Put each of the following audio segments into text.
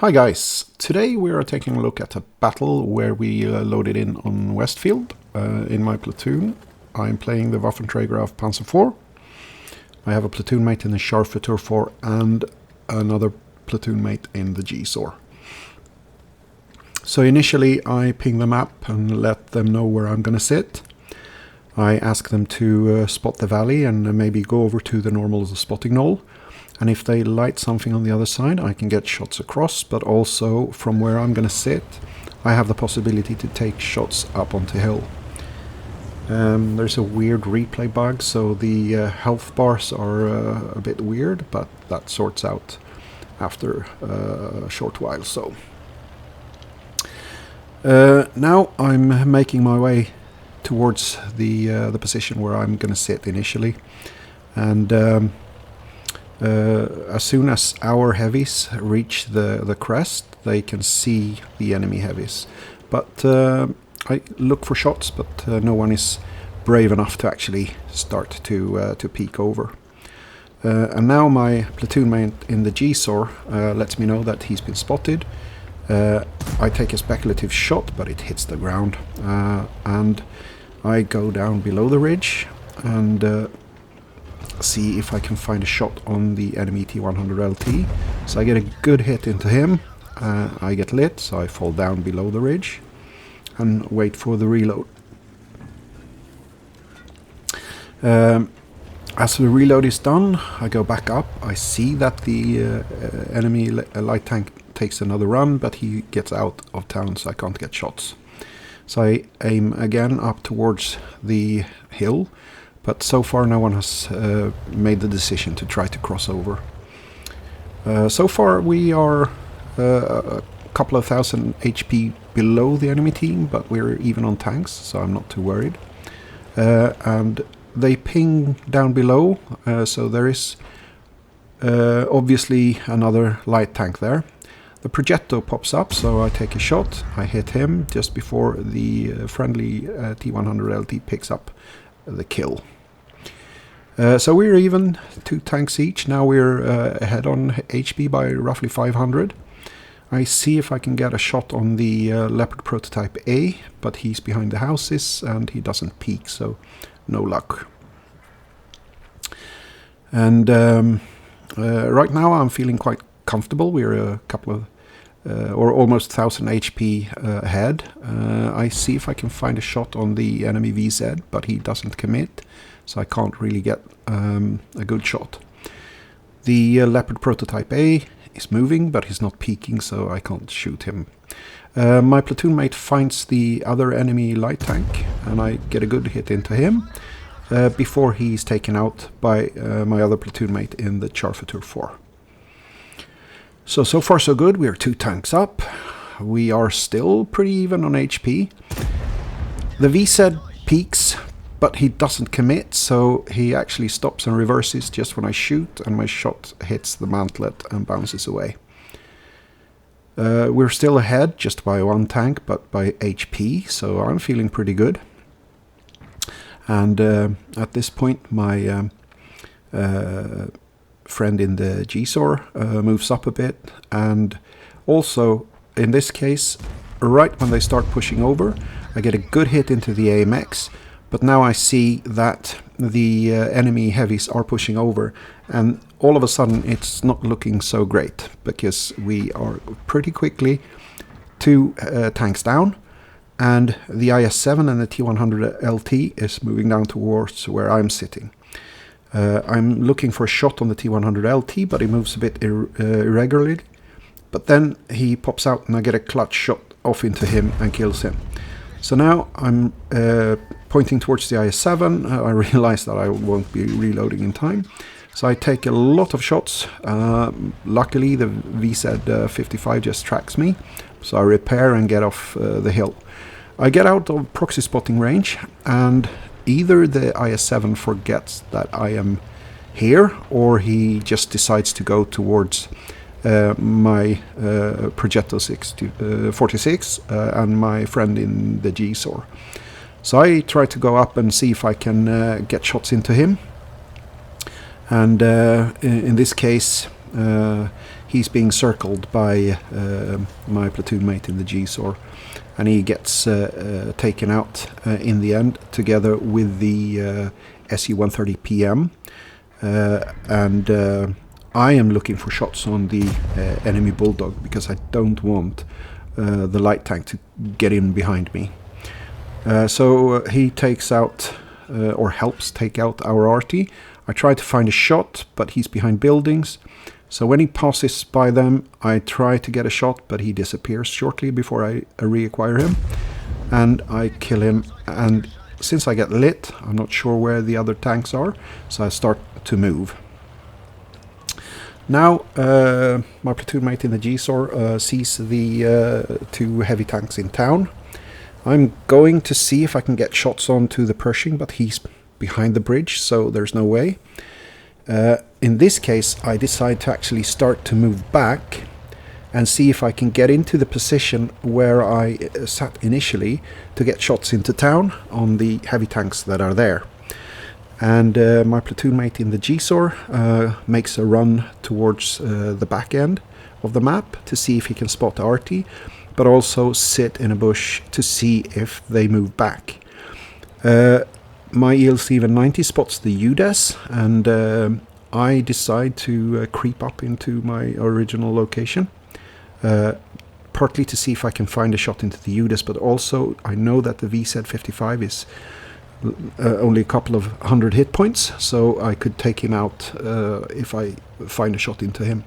Hi guys, today we are taking a look at a battle where we loaded in on Westfield in my platoon. I'm playing the Waffenträger of Panzer IV. I have a platoon mate in the Scharfetur 4 and another platoon mate in the G-Sor. So initially I ping the map and let them know where I'm going to sit. I ask them to spot the valley and maybe go over to the normal spotting knoll. And if they light something on the other side, I can get shots across, but also from where I'm going to sit, I have the possibility to take shots up onto hill. There's a weird replay bug, so the health bars are a bit weird, but that sorts out after a short while. So now I'm making my way towards the position where I'm going to sit initially, and as soon as our heavies reach the crest, they can see the enemy heavies. But I look for shots, but no one is brave enough to actually start to peek over. And now my platoon mate in the G-Sor lets me know that he's been spotted. I take a speculative shot, but it hits the ground. And I go down below the ridge and see if I can find a shot on the enemy T100LT. So I get a good hit into him. I get lit, so I fall down below the ridge and wait for the reload. As the reload is done, I go back up. I see that the enemy light tank takes another run, but he gets out of town, so I can't get shots. So I aim again up towards the hill, but so far no one has made the decision to try to cross over. So far we are a couple of thousand HP below the enemy team, but we're even on tanks, so I'm not too worried. And they ping down below, so there is obviously another light tank there. The Progetto pops up, so I take a shot. I hit him just before the friendly T100LT picks up the kill. So we're even, 2 tanks each. Now we're ahead on HP by roughly 500. I see if I can get a shot on the Leopard prototype A, but he's behind the houses and he doesn't peek, so no luck. And right now I'm feeling quite comfortable. We're a couple of or almost 1000 HP ahead. I see if I can find a shot on the enemy VZ, but he doesn't commit, so I can't really get a good shot. The Leopard prototype A is moving, but he's not peeking, so I can't shoot him. My platoon mate finds the other enemy light tank, and I get a good hit into him before he's taken out by my other platoon mate in the Scharfetur 4. So far so good. We are 2 tanks up. We are still pretty even on HP. The VZ peaks, but he doesn't commit, so he actually stops and reverses just when I shoot, and my shot hits the mantlet and bounces away. We're still ahead just by 1 tank, but by HP, so I'm feeling pretty good. And at this point, my friend in the G-Sor moves up a bit, and also in this case, right when they start pushing over, I get a good hit into the AMX, but now I see that the enemy heavies are pushing over, and all of a sudden it's not looking so great, because we are pretty quickly 2 tanks down, and the IS-7 and the T100LT is moving down towards where I'm sitting. I'm looking for a shot on the T100LT, but he moves a bit irregularly. But then he pops out and I get a clutch shot off into him and kills him. So now I'm pointing towards the IS-7. I realize that I won't be reloading in time. So I take a lot of shots. Luckily the VZ-55 just tracks me. So I repair and get off the hill. I get out of proxy spotting range, and either the IS-7 forgets that I am here, or he just decides to go towards my Progetto 46 and my friend in the G-Sor. So I try to go up and see if I can get shots into him. And in this case, he's being circled by my platoon mate in the G-SOR, and he gets taken out in the end together with the SU-130 PM. And I am looking for shots on the enemy Bulldog because I don't want the light tank to get in behind me. So he takes out or helps take out our RT. I try to find a shot, but he's behind buildings. So when he passes by them, I try to get a shot, but he disappears shortly before I reacquire him. And I kill him, and since I get lit, I'm not sure where the other tanks are, so I start to move. Now, my platoon mate in the G-SOR sees the 2 heavy tanks in town. I'm going to see if I can get shots onto the Pershing, but he's behind the bridge, so there's no way. In this case, I decide to actually start to move back and see if I can get into the position where I sat initially to get shots into town on the heavy tanks that are there. And my platoon mate in the G-SOR makes a run towards the back end of the map to see if he can spot RT, but also sit in a bush to see if they move back. My EL-Steven 90 spots the UDES, and I decide to creep up into my original location, partly to see if I can find a shot into the UDES, but also I know that the VZ-55 is only a couple of 100 hit points, so I could take him out if I find a shot into him.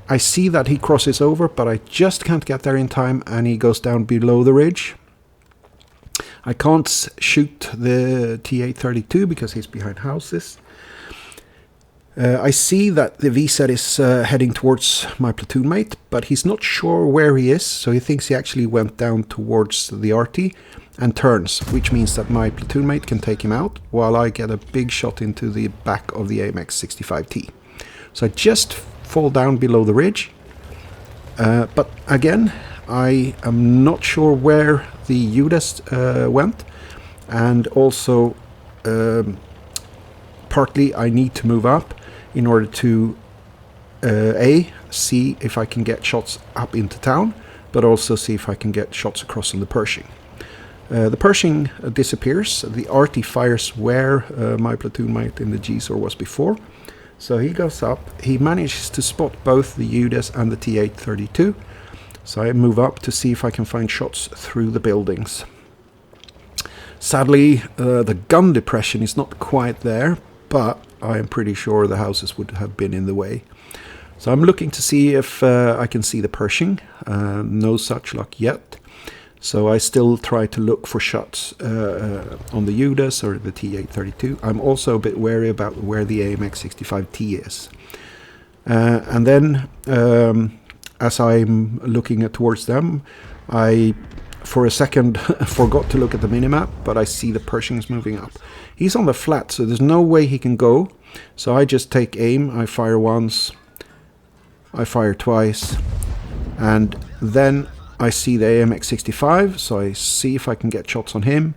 I see that he crosses over, but I just can't get there in time, and he goes down below the ridge. I can't shoot the T-832 because he's behind houses. I see that the VZ is heading towards my platoon mate, but he's not sure where he is, so he thinks he actually went down towards the RT and turns, which means that my platoon mate can take him out while I get a big shot into the back of the AMX-65T. So I just fall down below the ridge, but again, I am not sure where the UDES went, and also partly I need to move up in order to see if I can get shots up into town, but also see if I can get shots across on the Pershing. The Pershing disappears. The RT fires where my platoon mate in the G-SOR was before. So he goes up. He manages to spot both the UDES and the T-832. So I move up to see if I can find shots through the buildings. Sadly, the gun depression is not quite there, but I am pretty sure the houses would have been in the way. So I'm looking to see if I can see the Pershing. No such luck yet. So I still try to look for shots on the UDES or the T-832. I'm also a bit wary about where the AMX-65T is. And then, as I'm looking towards them, I, for a second, forgot to look at the minimap, but I see the Pershing's moving up. He's on the flat, so there's no way he can go. So I just take aim, I fire once, I fire twice, and then I see the AMX-65, so I see if I can get shots on him.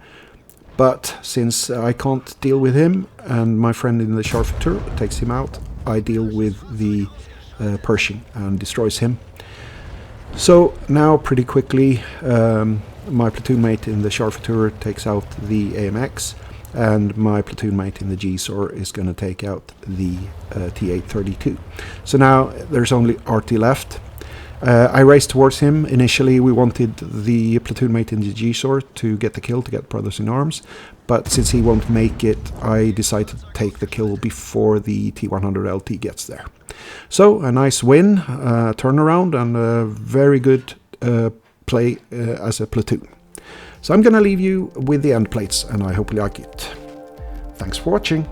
But since I can't deal with him, and my friend in the Scharfentour takes him out, I deal with the Pershing and destroys him. So now pretty quickly my platoon mate in the Scharfentour takes out the AMX, and my platoon mate in the G-SOR is going to take out the T-832. So now there's only RT left. I raced towards him. Initially we wanted the platoon mate in the G-SOR to get the kill, to get brothers in arms, but since he won't make it, I decided to take the kill before the T-100LT gets there. So a nice win, turnaround, and a very good play as a platoon. So I'm going to leave you with the end plates, and I hope you like it. Thanks for watching.